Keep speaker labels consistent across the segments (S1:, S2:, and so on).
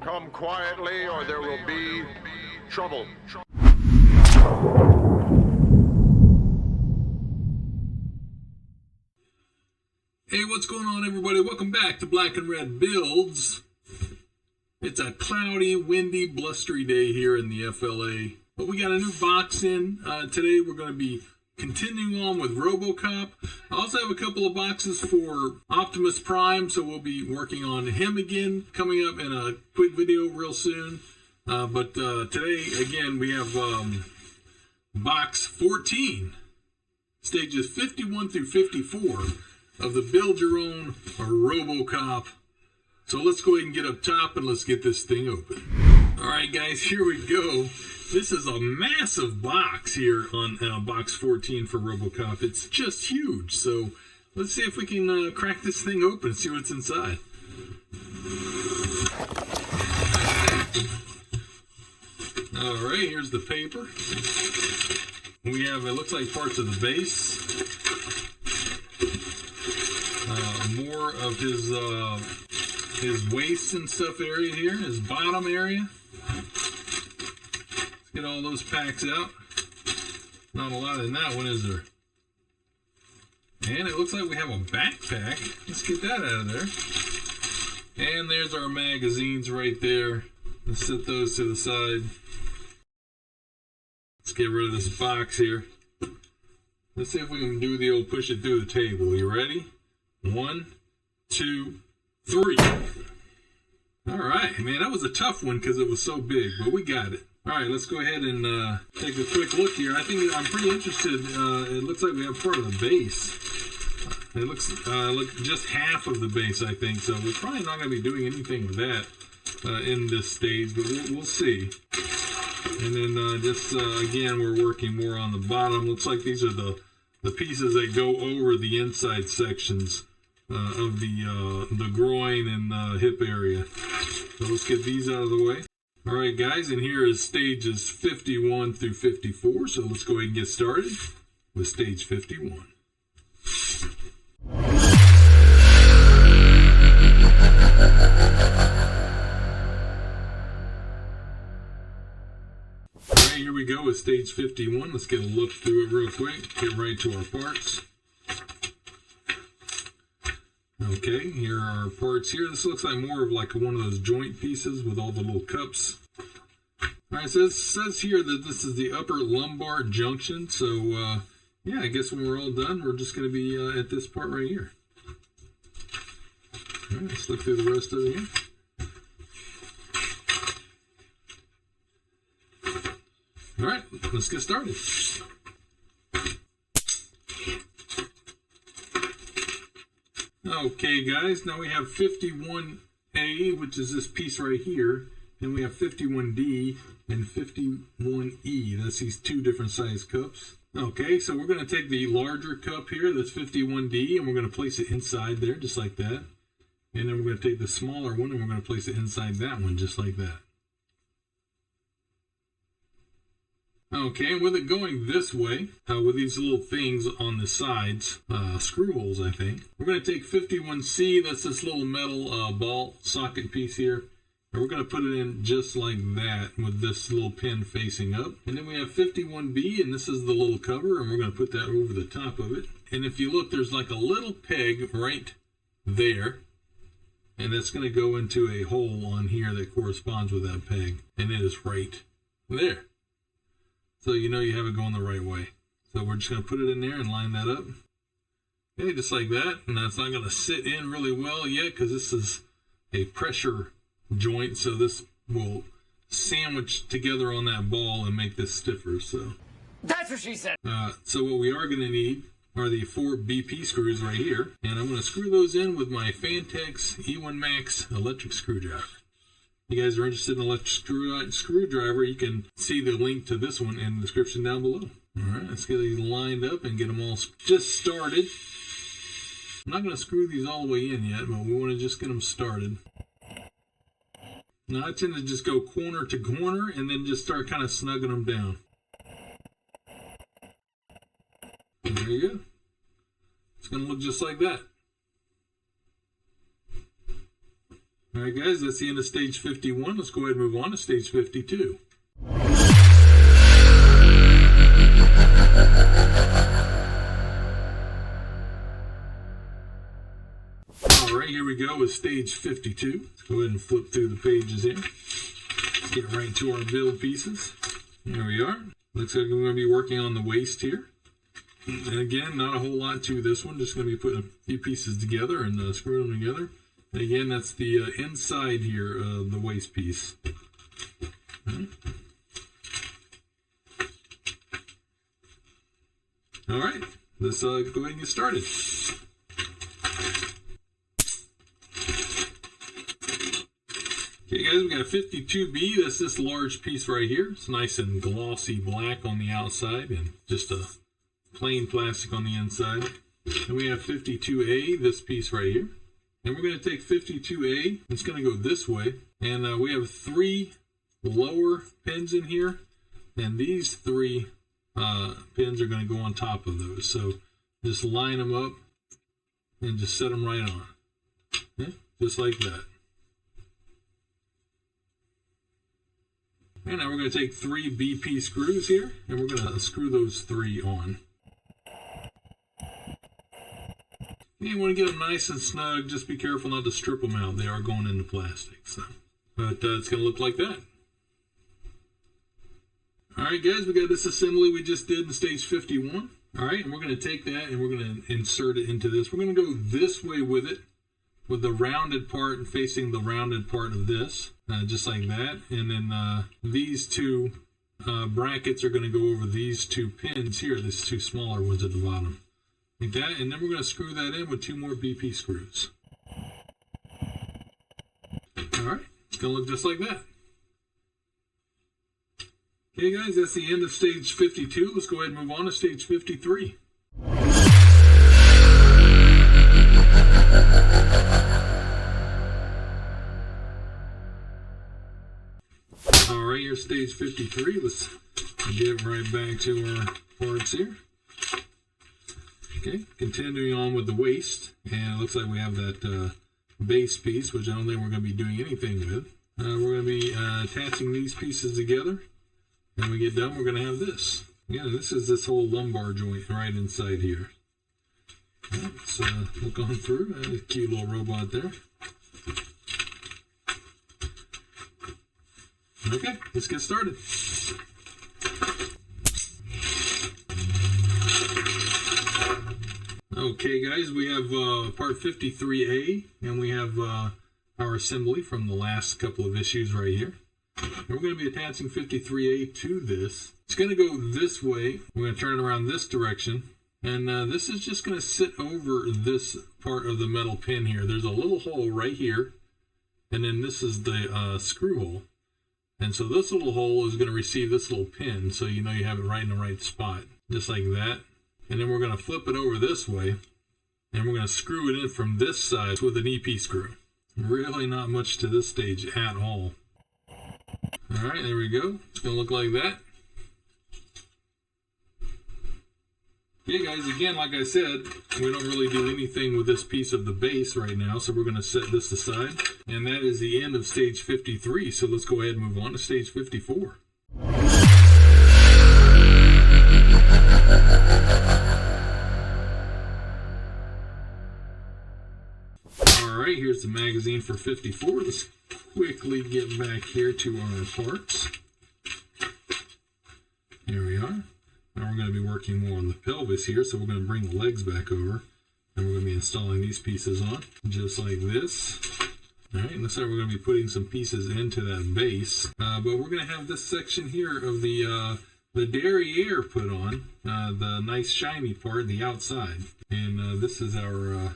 S1: Come quietly or there will be trouble.
S2: Hey, what's going on, everybody? Welcome back to Black and Red Builds. It's a cloudy, windy, blustery day here in the FLA, but we got a new box in. Today we're going to be continuing on with ROBOCOP. I also have a couple of boxes for Optimus Prime, so we'll be working on him again, coming up in a quick video real soon. But today, again, we have box 14, stages 51 through 54 of the Build Your Own ROBOCOP. So let's go ahead and get up top and let's get this thing open. All right, guys, here we go. This is a massive box here on box 14 for ROBOCOP. It's just huge. So let's see if we can crack this thing open and see what's inside. All right, here's the paper. We have, it looks like parts of the base. More of his waist and stuff area here, his bottom area. Let's get all those packs out. Not a lot in that one, is there? And it looks like we have a backpack. Let's get that out of there. And there's our magazines right there. Let's set those to the side. Let's get rid of this box here. Let's see if we can do the old push it through the table. You ready? 1, 2, 3. All right, man, that was a tough one because it was so big, but we got it. All right, let's go ahead and take a quick look here. I think I'm pretty interested. It looks like we have part of the base. It looks just half of the base, I think. So we're probably not going to be doing anything with that in this stage, but we'll see. And then again, we're working more on the bottom. Looks like these are the pieces that go over the inside sections of the groin and the hip area. So let's get these out of the way. All right, guys, and here is stages 51 through 54. So let's go ahead and get started with stage 51. All right, here we go with stage 51. Let's get a look through it real quick. Get right to our parts. Okay, here are our parts here. This looks like more of like one of those joint pieces with all the little cups. All right, so it says here that this is the upper lumbar junction. So, yeah, I guess when we're all done, we're just going to be at this part right here. All right, let's look through the rest of it here. All right, let's get started. Okay, guys, now we have 51A, which is this piece right here, and we have 51D and 51E. That's these two different size cups. Okay, so we're going to take the larger cup here, that's 51D, and we're going to place it inside there, just like that. And then we're going to take the smaller one, and we're going to place it inside that one, just like that. Okay, and with it going this way, with these little things on the sides, screw holes, I think, we're going to take 51C, that's this little metal ball socket piece here, and we're going to put it in just like that with this little pin facing up. And then we have 51B, and this is the little cover, and we're going to put that over the top of it. And if you look, there's like a little peg right there, and that's going to go into a hole on here that corresponds with that peg, and it is right there. So you know you have it going the right way. So we're just going to put it in there and line that up. Okay, just like that. And that's not going to sit in really well yet because this is a pressure joint. So this will sandwich together on that ball and make this stiffer. So
S3: that's what she said.
S2: So what we are going to need are the 4 BP screws right here. And I'm going to screw those in with my Fantex E1 Max electric screwdriver. If you guys are interested in an electric screwdriver, you can see the link to this one in the description down below. All right, let's get these lined up and get them all just started. I'm not going to screw these all the way in yet, but we want to just get them started. Now I tend to just go corner to corner and then just start kind of snugging them down. And there you go. It's going to look just like that. All right, guys, that's the end of stage 51. Let's go ahead and move on to stage 52. All right, here we go with stage 52. Let's go ahead and flip through the pages here. Let's get right to our build pieces. Here we are. Looks like we're going to be working on the waist here. And again, not a whole lot to this one. Just going to be putting a few pieces together and screwing them together. And again, that's the inside here of the waist piece. All right, let's go ahead and get started. Okay, guys, we got a 52B. That's this large piece right here. It's nice and glossy black on the outside and just a plain plastic on the inside. And we have 52A, this piece right here. And we're going to take 52A. It's going to go this way. And we have 3 lower pins in here. And these 3 pins are going to go on top of those. So just line them up and just set them right on. Okay? Just like that. And now we're going to take 3 BP screws here, and we're going to screw those 3 on. You want to get them nice and snug. Just be careful not to strip them out. They are going into plastic. So, but it's going to look like that. All right, guys, we got this assembly we just did in stage 51. All right, and we're going to take that and we're going to insert it into this. We're going to go this way with it, with the rounded part and facing the rounded part of this, just like that. And then these 2 brackets are going to go over these 2 pins here, these 2 smaller ones at the bottom. Like that, and then we're going to screw that in with 2 more BP screws. All right, it's going to look just like that. Okay, guys, that's the end of stage 52. Let's go ahead and move on to stage 53. All right, here's stage 53. Let's get right back to our parts here. Okay, continuing on with the waist, and it looks like we have that base piece, which I don't think we're going to be doing anything with. We're going to be attaching these pieces together. When we get done, we're going to have this. Yeah, this is this whole lumbar joint right inside here. Right, let's look on through. A cute little robot there. Okay, let's get started. Okay, guys, we have part 53A, and we have our assembly from the last couple of issues right here. And we're going to be attaching 53A to this. It's going to go this way. We're going to turn it around this direction. And this is just going to sit over this part of the metal pin here. There's a little hole right here. And then this is the screw hole. And so this little hole is going to receive this little pin. So you know you have it right in the right spot. Just like that. And then we're going to flip it over this way. And we're going to screw it in from this side with an EP screw. Really not much to this stage at all. Alright, there we go. It's going to look like that. Okay, guys, again, like I said, we don't really do anything with this piece of the base right now, so we're going to set this aside. And that is the end of stage 53, so let's go ahead and move on to stage 54. Alright, here's the magazine for 54. Let's quickly get back here to our parts. Here we are. Now we're going to be working more on the pelvis here, so we're going to bring the legs back over. And we're going to be installing these pieces on, just like this. Alright, and looks like we're going to be putting some pieces into that base. But we're going to have this section here of the derriere put on, the nice shiny part, the outside. And this is our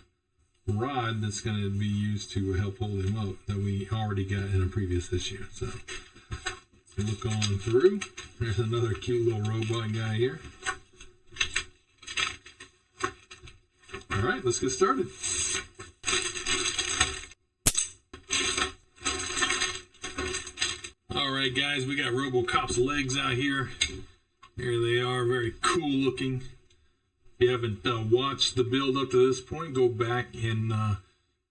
S2: rod that's going to be used to help hold him up that we already got in a previous issue. So look on through. There's another cute little robot guy here. All right, let's get started. All right, guys, we got RoboCop's legs out here. Here they are, very cool looking. If you haven't watched the build up to this point, go back and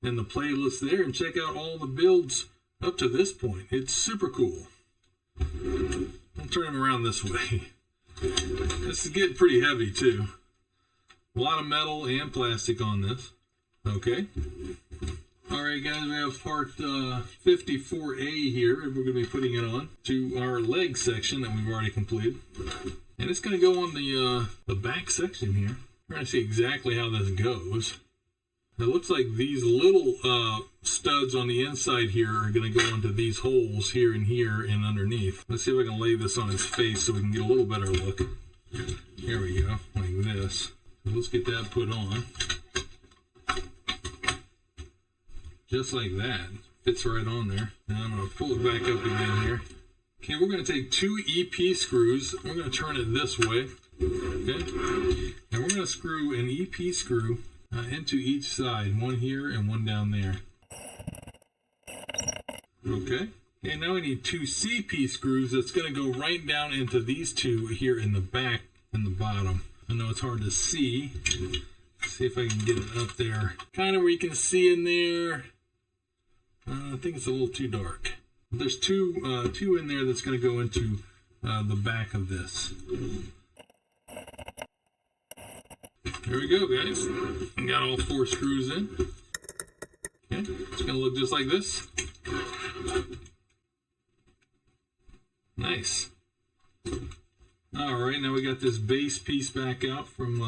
S2: in the playlist there and check out all the builds up to this point. It's super cool. I'll turn him around this way. This is getting pretty heavy too. A lot of metal and plastic on this. Okay. Alright guys, we have part 54A here, and we're going to be putting it on to our leg section that we've already completed. And it's going to go on the back section here. We're going to see exactly how this goes. It looks like these little studs on the inside here are going to go into these holes here and underneath. Let's see if I can lay this on his face so we can get a little better look. Here we go, like this. So let's get that put on. Just like that. Fits right on there. Now I'm going to pull it back up again here. Okay, we're going to take 2 EP screws. We're going to turn it this way. Okay. And we're going to screw an EP screw into each side. One here and one down there. Okay. And now we need 2 CP screws that's going to go right down into these 2 here in the back and the bottom. I know it's hard to see. Let's see if I can get it up there. Kind of where you can see in there. I think it's a little too dark. There's two in there that's going to go into the back of this. There we go, guys. We got all 4 screws in. Okay, it's going to look just like this. Nice. Alright, now we got this base piece back out from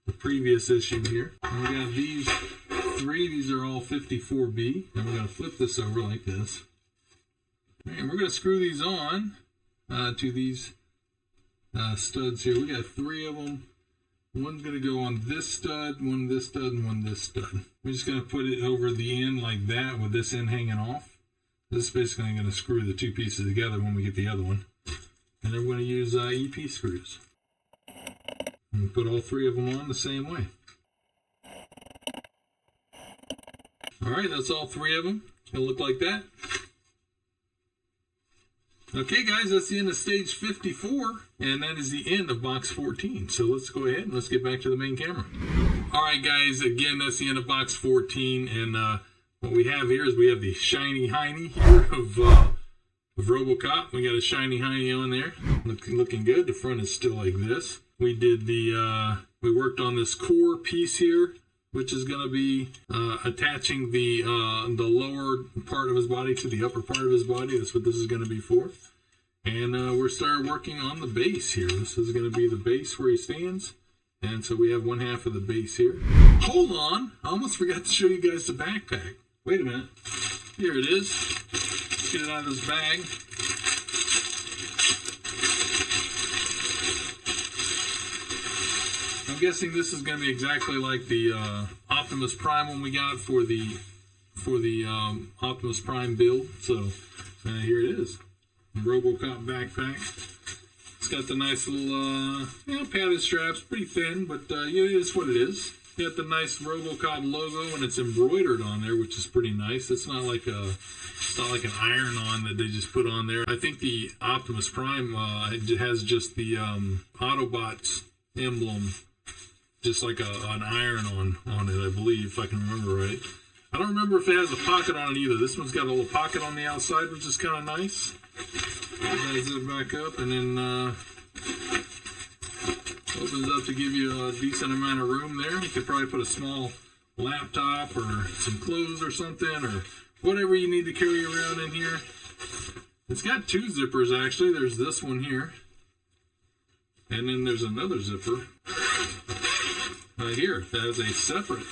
S2: the previous issue here. And we got these 3. These are all 54B. And we're going to flip this over like this. And we're going to screw these on to these studs here. We got 3 of them. One's going to go on this stud, one this stud, and one this stud. We're just going to put it over the end like that with this end hanging off. This is basically going to screw the 2 pieces together when we get the other one. And then we're going to use EP screws. And put all 3 of them on the same way. Alright, that's all 3 of them. It's going to look like that. Okay guys, that's the end of stage 54, and that is the end of box 14. So let's go ahead and let's get back to the main camera. Alright guys, again, that's the end of box 14, and what we have here is we have the shiny hiney here of RoboCop. We got a shiny hiney on there, looking good. The front is still like this. We did we worked on this core piece here, which is going to be attaching the lower part of his body to the upper part of his body. That's what this is going to be for. And we're starting working on the base here. This is going to be the base where he stands. And so we have one half of the base here. Hold on! I almost forgot to show you guys the backpack. Wait a minute. Here it is. Let's get it out of this bag. I'm guessing this is going to be exactly like the Optimus Prime one we got for the Optimus Prime build. So here it is, the RoboCop backpack. It's got the nice little padded straps, pretty thin, but it is what it is. You got the nice RoboCop logo, and it's embroidered on there, which is pretty nice. It's not like an iron-on that they just put on there. I think the Optimus Prime has just the Autobots emblem, just like an iron on it, I believe, if I can remember right. I don't remember if it has a pocket on it either. This one's got a little pocket on the outside, which is kind of nice. Zip back up, and then opens up to give you a decent amount of room there. You could probably put a small laptop or some clothes or something, or whatever you need to carry around in here. It's got 2 zippers, actually. There's this one here, and then there's another zipper right here that has a separate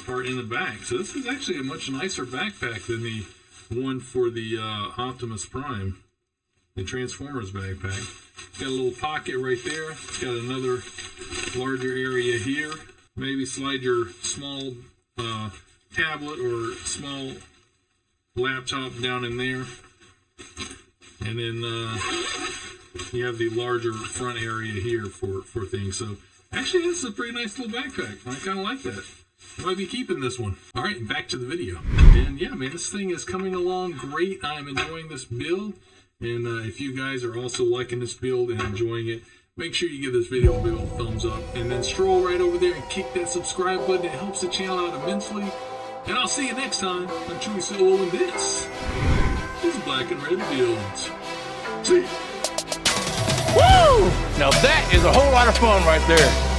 S2: part in the back. So this is actually a much nicer backpack than the one for the Optimus Prime, the Transformers backpack. It's got a little pocket right there. It's got another larger area here. Maybe slide your small tablet or small laptop down in there. And then you have the larger front area here for things. So actually, this is a pretty nice little backpack. I kind of like that. I might be keeping this one. All right, back to the video. And yeah, man, this thing is coming along great. I'm enjoying this build. And if you guys are also liking this build and enjoying it, make sure you give this video a big old thumbs up. And then stroll right over there and kick that subscribe button. It helps the channel out immensely. And I'll see you next time on Chewy Solo, and this is Black and Red Builds. See ya.
S3: Woo! Now that is a whole lot of fun right there.